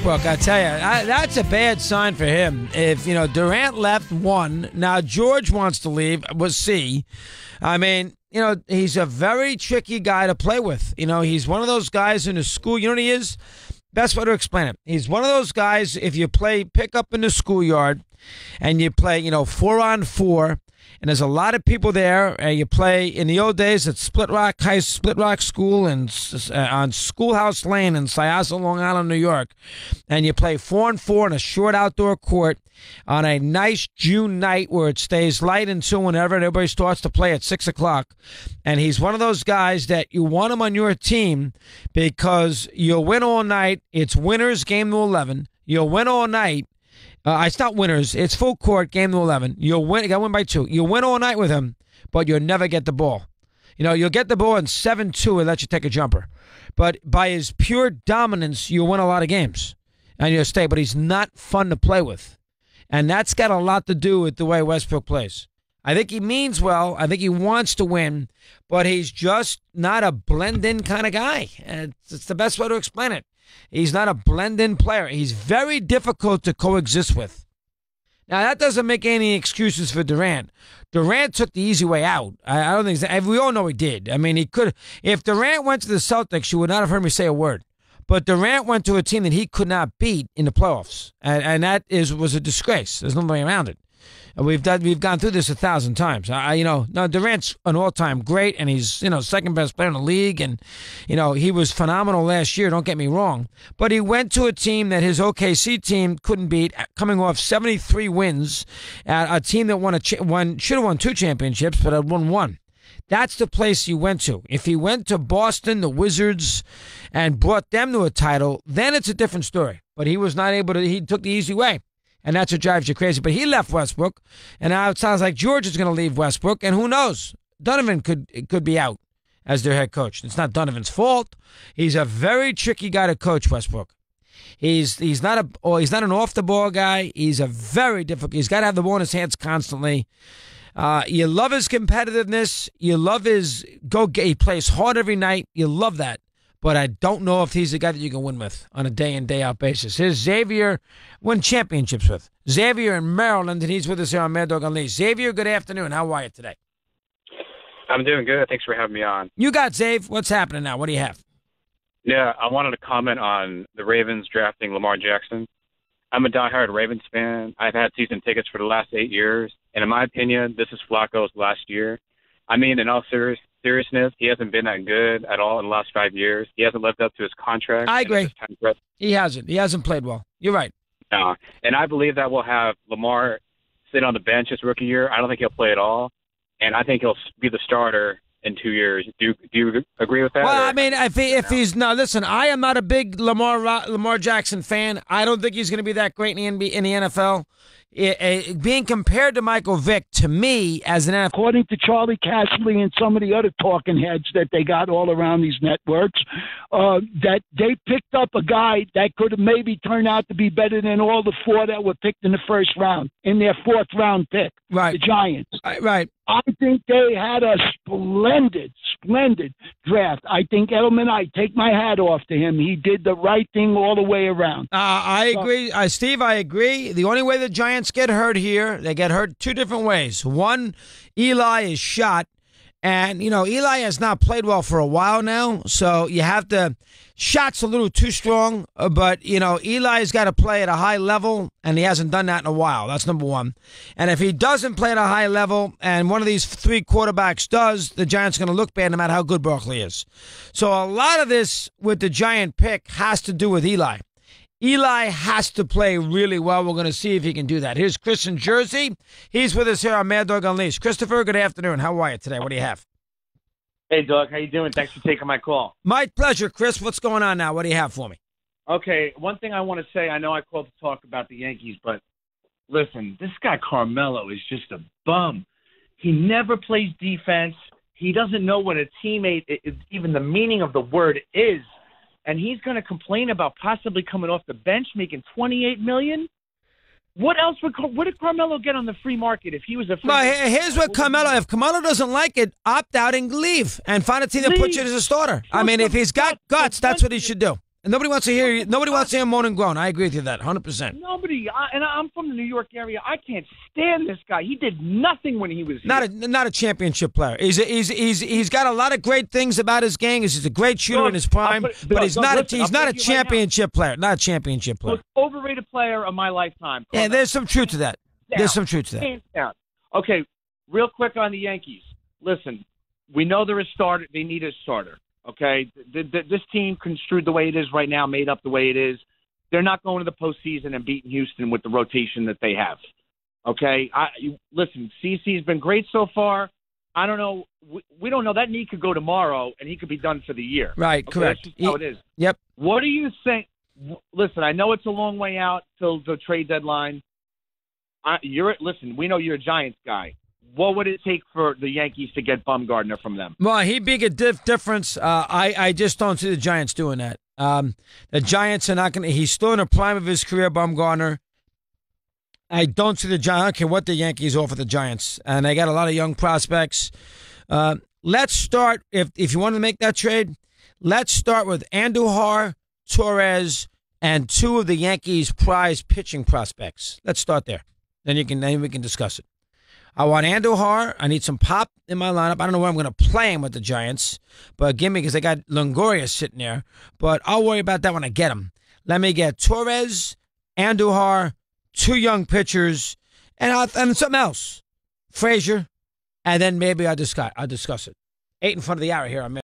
Westbrook, I tell you, that's a bad sign for him. If, Durant left, one. Now George wants to leave, was C. I mean, he's a very tricky guy to play with. He's one of those guys in the school. You know what he is? Best way to explain it. He's one of those guys, if you play pickup in the schoolyard and you play, 4-on-4, and there's a lot of people there, and you play, in the old days, at Split Rock School and on Schoolhouse Lane in Syosset, Long Island, New York, and you play 4-on-4 in a short outdoor court on a nice June night where it stays light until whenever everybody starts to play at 6 o'clock. And he's one of those guys that you want him on your team because you'll win all night. It's winners, game to 11. You'll win all night. It's not winners. It's full court, game to 11. You'll win. You got to win by 2. You'll win all night with him, but you'll never get the ball. You'll get the ball in 7-2 and let you take a jumper. But by his pure dominance, you'll win a lot of games, and you'll stay. But he's not fun to play with, and that's got a lot to do with the way Westbrook plays. I think he means well. I think he wants to win, but he's just not a blend-in kind of guy. It's the best way to explain it. He's not a blend-in player. He's very difficult to coexist with. Now, that doesn't make any excuses for Durant. Durant took the easy way out. I don't think we all know he did. I mean, he could. If Durant went to the Celtics, you would not have heard me say a word. But Durant went to a team that he could not beat in the playoffs, and that was a disgrace. There's no way around it. We've gone through this 1,000 times. No, Durant's an all-time great, and he's second best player in the league, and he was phenomenal last year. Don't get me wrong, but he went to a team that his OKC team couldn't beat, coming off 73 wins, a team that should have won 2 championships, but had won 1. That's the place he went to. If he went to Boston, the Wizards, and brought them to a title, then it's a different story. But he was not able to. He took the easy way. And that's what drives you crazy. But he left Westbrook, and now it sounds like George is going to leave Westbrook, and who knows? Donovan could be out as their head coach. It's not Donovan's fault. He's a very tricky guy to coach, Westbrook. He's not an off the ball guy. He's a very difficult. He's got to have the ball in his hands constantly. You love his competitiveness. You love he plays hard every night. You love that. But I don't know if he's the guy that you can win with on a day-in, day-out basis. Here's Xavier, win championships with. Xavier in Maryland, and he's with us here on Mad Dog Unleashed. Xavier, good afternoon. How are you today? I'm doing good. Thanks for having me on. You got Xav. What's happening now? What do you have? Yeah, I wanted to comment on the Ravens drafting Lamar Jackson. I'm a diehard Ravens fan. I've had season tickets for the last 8 years, and in my opinion, this is Flacco's last year. I mean, in all seriousness, he hasn't been that good at all in the last 5 years. He hasn't lived up to his contract. I agree. He hasn't. He hasn't played well. You're right. No, and I believe that we'll have Lamar sit on the bench his rookie year. I don't think he'll play at all, and I think he'll be the starter in 2 years. Do you agree with that? Well, I mean, if he's no, listen, I am not a big Lamar Jackson fan. I don't think he's going to be that great in the NFL. Being compared to Michael Vick, to me, as an NFL. According to Charlie Casserly and some of the other talking heads that they got all around these networks, that they picked up a guy that could have maybe turned out to be better than all the 4 that were picked in the first round, in their 4th round pick, right? The Giants. Right. I think they had a splendid draft. I think Edelman, I take my hat off to him. He did the right thing all the way around. I agree. Steve, I agree. The only way the Giants get hurt here, they get hurt 2 different ways. One, Eli is shot. And, Eli has not played well for a while now, so you have to – shot's a little too strong, but, Eli's got to play at a high level, and he hasn't done that in a while. That's number one. And if he doesn't play at a high level and one of these 3 quarterbacks does, the Giants are going to look bad no matter how good Barkley is. So a lot of this with the Giant pick has to do with Eli. Eli has to play really well. We're going to see if he can do that. Here's Chris in Jersey. He's with us here on Mad Dog Unleashed. Christopher, good afternoon. How are you today? What do you have? Hey, Doug. How you doing? Thanks for taking my call. My pleasure, Chris. What's going on now? What do you have for me? Okay, one thing I want to say, I know I called to talk about the Yankees, but listen, this guy Carmelo is just a bum. He never plays defense. He doesn't know what a teammate, even the meaning of the word is. And he's going to complain about possibly coming off the bench, making $28 million. What did Carmelo get on the free market if he was a free? Well, here's what Carmelo. If Carmelo doesn't like it, opt out and leave, and find a team that puts you as a starter. I mean, if he's got guts, that's what he should do. Nobody wants to hear you. Nobody wants to hear moan and groan. I agree with you that 100%. Nobody. And I'm from the New York area. I can't stand this guy. He did nothing when he was here. Not a championship player. He's got a lot of great things about his game. He's a great shooter in his prime, but he's not a championship player. Not a championship player. Most overrated player of my lifetime. Yeah, there's some truth to that. There's some truth to that. Hands down. Okay, real quick on the Yankees. Listen, we know they're a starter. They need a starter. Okay, this team construed the way it is right now, made up the way it is. They're not going to the postseason and beating Houston with the rotation that they have. Okay, listen, CeCe's been great so far. I don't know. We don't know. That knee could go tomorrow, and he could be done for the year. Right, okay, correct. That's just how it is. Yep. What do you think? Listen, I know it's a long way out till the trade deadline. Listen, we know you're a Giants guy. What would it take for the Yankees to get Bumgarner from them? Well, he'd be a difference. I just don't see the Giants doing that. The Giants are not going to – he's still in the prime of his career, Bumgarner. I don't see the Giants – I don't care what the Yankees offer the Giants. And they got a lot of young prospects. Let's start – if you want to make that trade, let's start with Andujar, Torres, and two of the Yankees' prize pitching prospects. Let's start there. Then we can discuss it. I want Andujar. I need some pop in my lineup. I don't know where I'm going to play him with the Giants, but give me because they got Longoria sitting there. But I'll worry about that when I get him. Let me get Torres, Andujar, two young pitchers, and something else, Frazier, and then maybe I'll discuss it. 8 in front of the hour here on